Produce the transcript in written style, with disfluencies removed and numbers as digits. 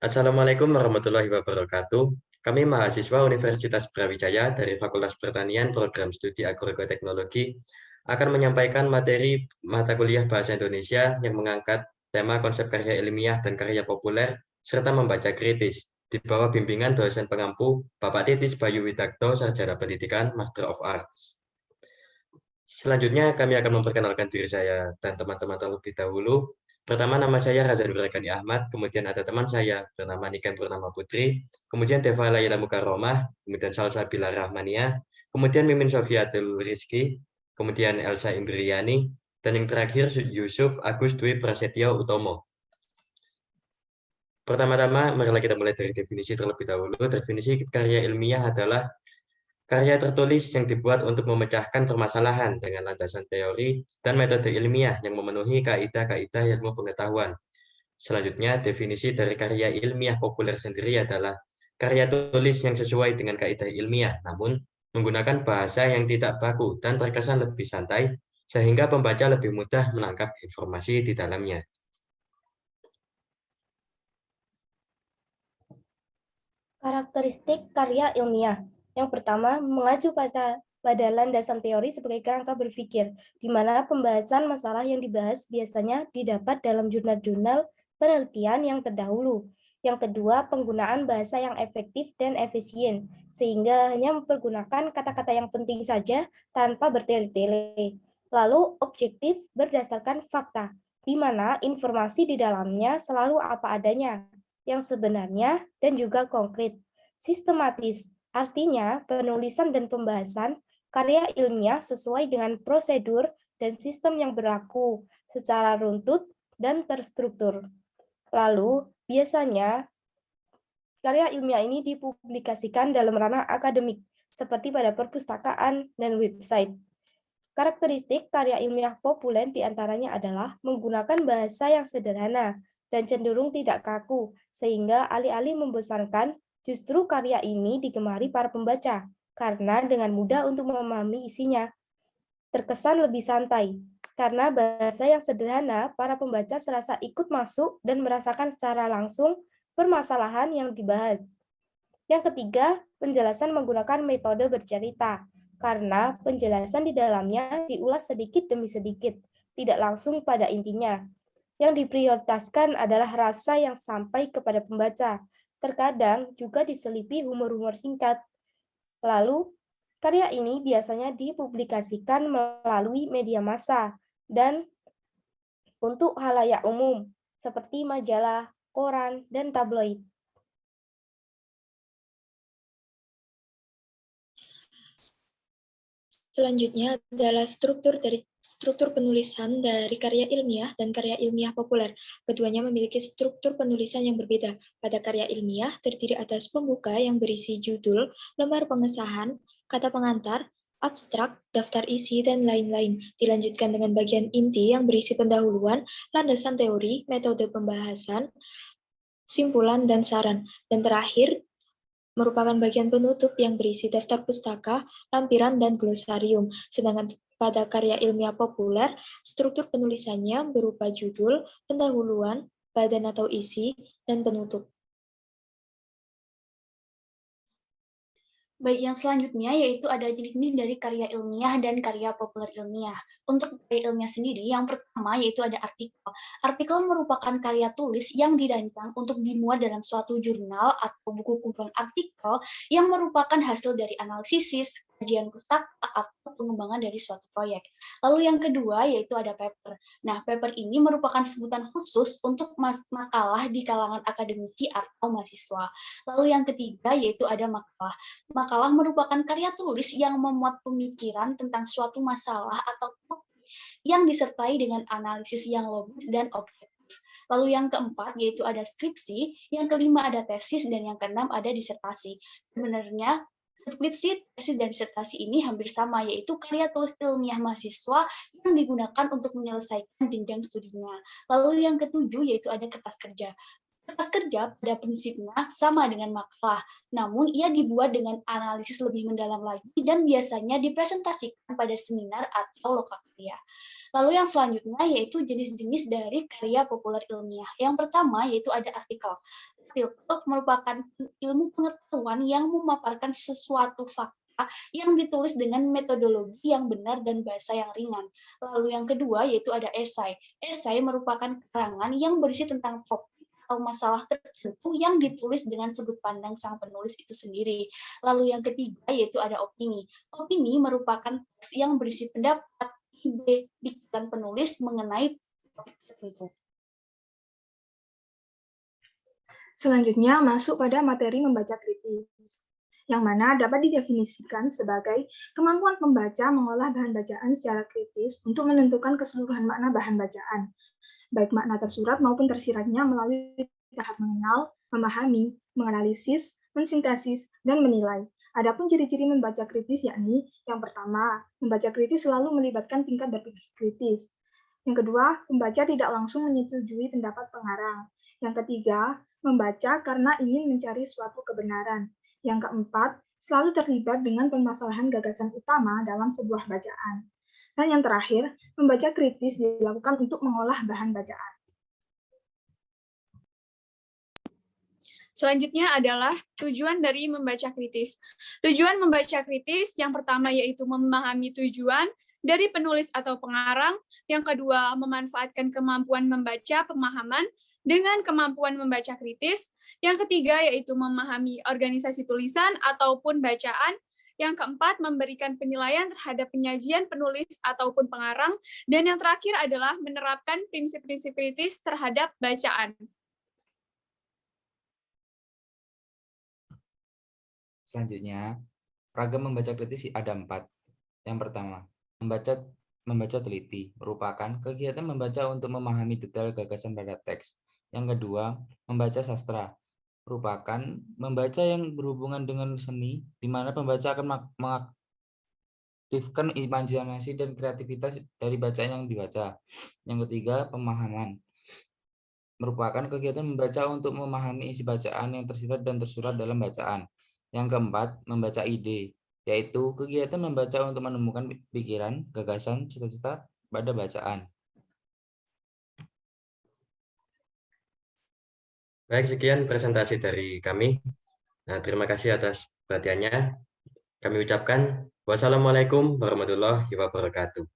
Assalamualaikum warahmatullahi wabarakatuh. Kami mahasiswa Universitas Brawijaya dari Fakultas Pertanian Program Studi Agroekoteknologi akan menyampaikan materi mata kuliah Bahasa Indonesia yang mengangkat tema konsep karya ilmiah dan karya populer serta membaca kritis di bawah bimbingan dosen pengampu Bapak Titis Bayu Widakto, Sarjana Pendidikan Master of Arts. Selanjutnya kami akan memperkenalkan diri saya dan teman-teman terlebih dahulu. Pertama, nama saya Razan Nuragani Ahmad, kemudian ada teman saya bernama Niken Purnama Putri, kemudian Deva Layla Mukaromah, kemudian Salsabila Rahmania, kemudian Mimin Sofiatul Rizky, kemudian Elsa Indriani, dan yang terakhir Yusuf Agus Dwi Prasetyo Utomo. Pertama-tama, marilah kita mulai dari definisi terlebih dahulu. Definisi karya ilmiah adalah karya tertulis yang dibuat untuk memecahkan permasalahan dengan landasan teori dan metode ilmiah yang memenuhi kaidah-kaidah ilmu pengetahuan. Selanjutnya, definisi dari karya ilmiah populer sendiri adalah karya tulis yang sesuai dengan kaidah ilmiah, namun menggunakan bahasa yang tidak baku dan terkesan lebih santai, sehingga pembaca lebih mudah menangkap informasi di dalamnya. Karakteristik karya ilmiah. Yang pertama, mengacu pada landasan teori sebagai kerangka berpikir, di mana pembahasan masalah yang dibahas biasanya didapat dalam jurnal-jurnal penelitian yang terdahulu. Yang kedua, penggunaan bahasa yang efektif dan efisien, sehingga hanya mempergunakan kata-kata yang penting saja tanpa bertele-tele. Lalu, objektif berdasarkan fakta, di mana informasi di dalamnya selalu apa adanya, yang sebenarnya dan juga konkret. Sistematis, artinya penulisan dan pembahasan karya ilmiah sesuai dengan prosedur dan sistem yang berlaku secara runtut dan terstruktur. Lalu, biasanya karya ilmiah ini dipublikasikan dalam ranah akademik, seperti pada perpustakaan dan website. Karakteristik karya ilmiah populer diantaranya adalah menggunakan bahasa yang sederhana dan cenderung tidak kaku, sehingga alih-alih membosankan, justru karya ini digemari para pembaca, karena dengan mudah untuk memahami isinya. Terkesan lebih santai, karena bahasa yang sederhana, para pembaca serasa ikut masuk dan merasakan secara langsung permasalahan yang dibahas. Yang ketiga, penjelasan menggunakan metode bercerita, karena penjelasan di dalamnya diulas sedikit demi sedikit, tidak langsung pada intinya. Yang diprioritaskan adalah rasa yang sampai kepada pembaca, terkadang juga diselipi humor-humor singkat. Lalu, karya ini biasanya dipublikasikan melalui media massa dan untuk halayak umum, seperti majalah, koran, dan tabloid. Selanjutnya adalah struktur penulisan dari karya ilmiah dan karya ilmiah populer. Keduanya memiliki struktur penulisan yang berbeda. Pada karya ilmiah terdiri atas pembuka yang berisi judul, lembar pengesahan, kata pengantar, abstrak, daftar isi, dan lain-lain. Dilanjutkan dengan bagian inti yang berisi pendahuluan, landasan teori, metode pembahasan, simpulan, dan saran. Dan terakhir, merupakan bagian penutup yang berisi daftar pustaka, lampiran, dan glosarium. Sedangkan pada karya ilmiah populer, struktur penulisannya berupa judul, pendahuluan, badan atau isi, dan penutup. Baik, yang selanjutnya yaitu ada jenis dari karya ilmiah dan karya populer ilmiah. Untuk karya ilmiah sendiri, yang pertama yaitu ada artikel. Artikel merupakan karya tulis yang dirancang untuk dimuat dalam suatu jurnal atau buku kumpulan artikel yang merupakan hasil dari analisis, kajian pustaka, atau pengembangan dari suatu proyek. Lalu yang kedua yaitu ada paper. Nah, paper ini merupakan sebutan khusus untuk makalah di kalangan akademisi atau mahasiswa. Lalu yang ketiga yaitu ada makalah. Makalah merupakan karya tulis yang memuat pemikiran tentang suatu masalah atau topik yang disertai dengan analisis yang logis dan objektif. Lalu yang keempat yaitu ada skripsi, yang kelima ada tesis, dan yang keenam ada disertasi. Sebenarnya skripsi, tesis, dan disertasi ini hampir sama, yaitu karya tulis ilmiah mahasiswa yang digunakan untuk menyelesaikan jenjang studinya. Lalu yang ketujuh yaitu ada kertas kerja. Kertas kerja pada prinsipnya sama dengan makalah, namun ia dibuat dengan analisis lebih mendalam lagi dan biasanya dipresentasikan pada seminar atau lokakarya. Lalu yang selanjutnya yaitu jenis-jenis dari karya populer ilmiah. Yang pertama yaitu ada artikel. Artikel merupakan ilmu pengetahuan yang memaparkan sesuatu fakta yang ditulis dengan metodologi yang benar dan bahasa yang ringan. Lalu yang kedua yaitu ada esai. Esai merupakan karangan yang berisi tentang topik atau masalah tertentu yang ditulis dengan sudut pandang sang penulis itu sendiri. Lalu yang ketiga yaitu ada opini. Opini merupakan teks yang berisi pendapat, ide, pikiran penulis mengenai topik tertentu. Selanjutnya masuk pada materi membaca kritis, yang mana dapat didefinisikan sebagai kemampuan pembaca mengolah bahan bacaan secara kritis untuk menentukan keseluruhan makna bahan bacaan, baik makna tersurat maupun tersiratnya melalui tahap mengenal, memahami, menganalisis, mensintesis, dan menilai. Adapun ciri-ciri membaca kritis yakni yang pertama, membaca kritis selalu melibatkan tingkat berpikir kritis. Yang kedua, pembaca tidak langsung menyetujui pendapat pengarang. Yang ketiga, membaca karena ingin mencari suatu kebenaran. Yang keempat, selalu terlibat dengan permasalahan gagasan utama dalam sebuah bacaan. Dan yang terakhir, membaca kritis dilakukan untuk mengolah bahan bacaan. Selanjutnya adalah tujuan dari membaca kritis. Tujuan membaca kritis yang pertama yaitu memahami tujuan dari penulis atau pengarang, yang kedua memanfaatkan kemampuan membaca pemahaman dengan kemampuan membaca kritis, yang ketiga yaitu memahami organisasi tulisan ataupun bacaan, yang keempat memberikan penilaian terhadap penyajian penulis ataupun pengarang, dan yang terakhir adalah menerapkan prinsip-prinsip kritis terhadap bacaan. Selanjutnya, ragam membaca kritis ada 4. Yang pertama, membaca teliti, merupakan kegiatan membaca untuk memahami detail gagasan pada teks. Yang kedua, membaca sastra, merupakan membaca yang berhubungan dengan seni, di mana pembaca akan mengaktifkan imajinasi dan kreativitas dari bacaan yang dibaca. Yang ketiga, pemahaman, merupakan kegiatan membaca untuk memahami isi bacaan yang tersirat dan tersurat dalam bacaan. Yang keempat, membaca ide, yaitu kegiatan membaca untuk menemukan pikiran, gagasan, cita-cita pada bacaan. Baik, sekian presentasi dari kami. Nah, terima kasih atas perhatiannya. Kami ucapkan wassalamualaikum warahmatullahi wabarakatuh.